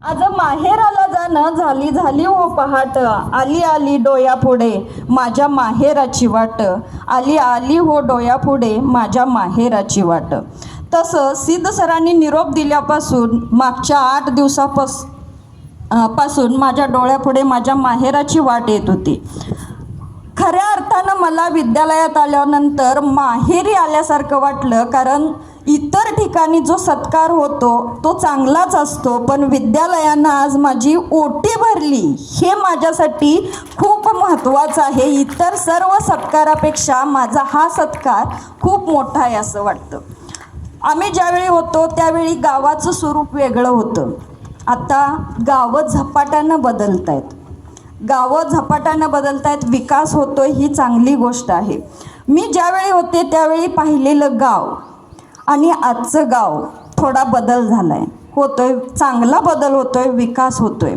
आज माहेराला जाणं झाली झाली हो पहाट, आली आली डोयापुढे माझ्या माहेराची वाट, आली आली हो डोयापुढे माझ्या माहेराची वाट. तसं सिद्ध सरांनी निरोप दिल्यापासून मागच्या 8 दिवसापासून माझ्या डोळ्यापुढे माझ्या माहेराची वाट येत होती. खऱ्या अर्थानं मला विद्यालयात आल्यानंतर माहेरी आल्यासारखं वाटलं, कारण इतर ठिकाणी जो सत्कार होतो तो चांगलाच असतो, पण विद्यालयानं आज माझी ओटी भरली हे माझ्यासाठी खूप महत्त्वाचं आहे. इतर सर्व सत्कारापेक्षा माझा हा सत्कार खूप मोठा आहे असं वाटतं. आम्ही ज्यावेळी होतो त्यावेळी गावाचं स्वरूप वेगळं होतं. आता गावं झपाट्यानं बदलत आहेत. विकास होतो ही चांगली गोष्ट आहे. मी ज्यावेळी होते त्यावेळी पाहिलेलं गाव आणि आजचं गाव थोडा बदल झाला आहे, होतोय, चांगला बदल होतोय, विकास होतोय.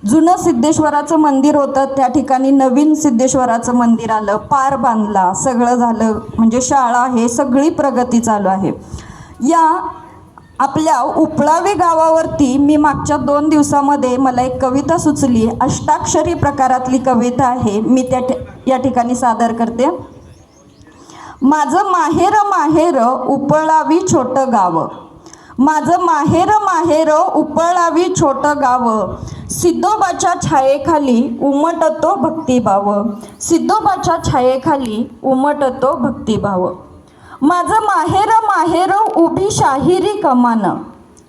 जुनं सिद्धेश्वराचं मंदिर होतं, त्या ठिकाणी नवीन सिद्धेश्वराचं मंदिर आलं, पार बांधला, सगळं झालं, म्हणजे शाळा हे सगळी प्रगती चालू आहे. या आपल्या उपळावी गावावरती मी मागच्या 2 दिवसामध्ये मला एक कविता सुचली. अष्टाक्षरी प्रकारातली कविता आहे, मी या ठिकाणी सादर करते. माझं माहेर माहेर उपळावी छोटं गाव, माझं माहेर उपळावी छोटं गाव, सिद्धोबाच्या छायेखाली उमटतो भक्तिभाव, सिद्धोबाच्या छायेखाली उमटतो भक्तिभाव. माझं माहेर उभी शाहिरी कमान,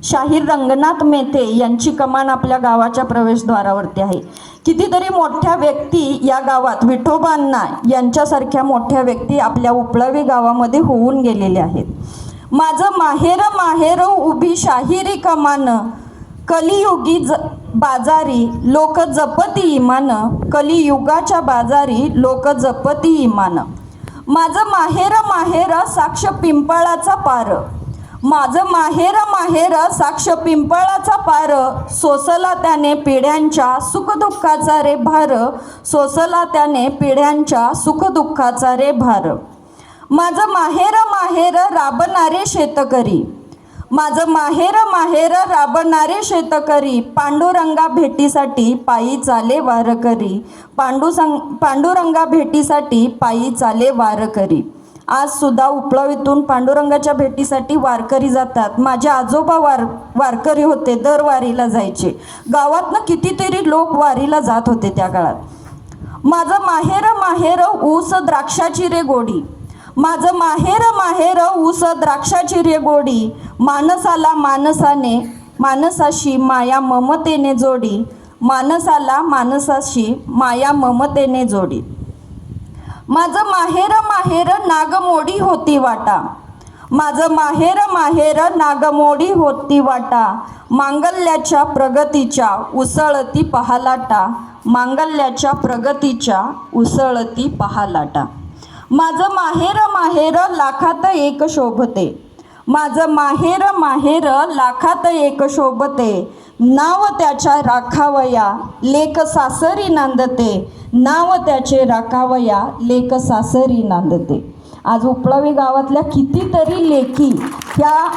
शाहीर रंगनाथ मेहते यांची कमान आपल्या गावाच्या प्रवेशद्वारावरती आहे. कितीतरी मोठ्या व्यक्ती या गावात, विठोबांना यांच्यासारख्या मोठ्या व्यक्ती आपल्या उपळावी गावामध्ये होऊन गेलेल्या आहेत. माझं माहेर उभी शाहिरी कमान, कलियुगी बाजारी लोक जपती इमान, कलियुगाच्या बाजारी लोक जपती इमान. माझं माहेर साक्ष पिंपळाचा पार, माझं माहेर साक्ष पिंपळाचा पार, सोसला त्याने पिढ्यांच्या सुखदुःखाचा रे भार, सोसला त्याने पिढ्यांच्या सुखदुःखाचा रे भार. माझं माहेर राबणारे शेतकरी, माझं माहेर राबणारे शेतकरी, पांडुरंगा भेटीसाठी पायी चाले वारकरी, पांडुरंगा भेटीसाठी पायी चाले वारकरी. आज सुद्धा उपळावीतून पांडुरंगाच्या भेटीसाठी वारकरी जातात. माझे आजोबा वारकरी होते, दर वारीला जायचे. गावातनं कितीतरी लोक वारीला जात होते त्या काळात. माझं माहेर ऊस द्राक्षाची रे गोडी, माझं माहेर ऊस द्राक्षाची रे गोडी, माणसाला माणसाशी माया ममतेने जोडी, माणसाला माणसाशी माया ममतेने जोडी. माझं माहेर नागमोडी होती वाटा, माझं माहेर नागमोडी होती वाटा, मांगल्याच्या प्रगतीच्या उसळती पहालाटा, मांगल्याच्या प्रगतीच्या उसळती पहालाटा. माझं माहेर लाखात एक शोभते, माझं माहेर लाखात एक शोभते, नाव त्याच्या राखावया लेक सासरी नांदते, नाव त्याचे राखावया लेक सासरी नांदते. आज उपळावी गावातल्या कितीतरी लेकी ह्या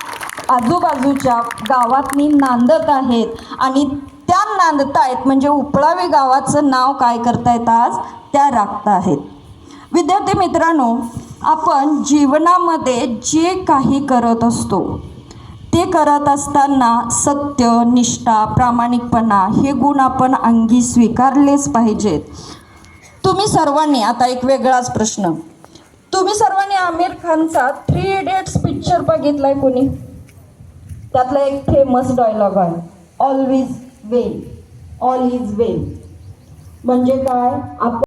आजूबाजूच्या गावातनी नांदत आहेत आणि त्या नांदतायत म्हणजे उपळावी गावाचं नाव काय करतायत, आज त्या राखत आहेत. विद्यार्थी मित्रांनो, आपण जीवनामध्ये जे काही करत असतो ते करत असताना सत्य, निष्ठा, प्रामाणिकपणा हे गुण आपण अंगी स्वीकारलेच पाहिजेत. तुम्ही सर्वांनी, आता एक वेगळाच प्रश्न, तुम्ही सर्वांनी आमिर खानचा 3 इडियट्स पिक्चर बघितलाय कोणी? त्यातला एक फेमस डायलॉग आहे, all is well, all is well. म्हणजे काय? आपण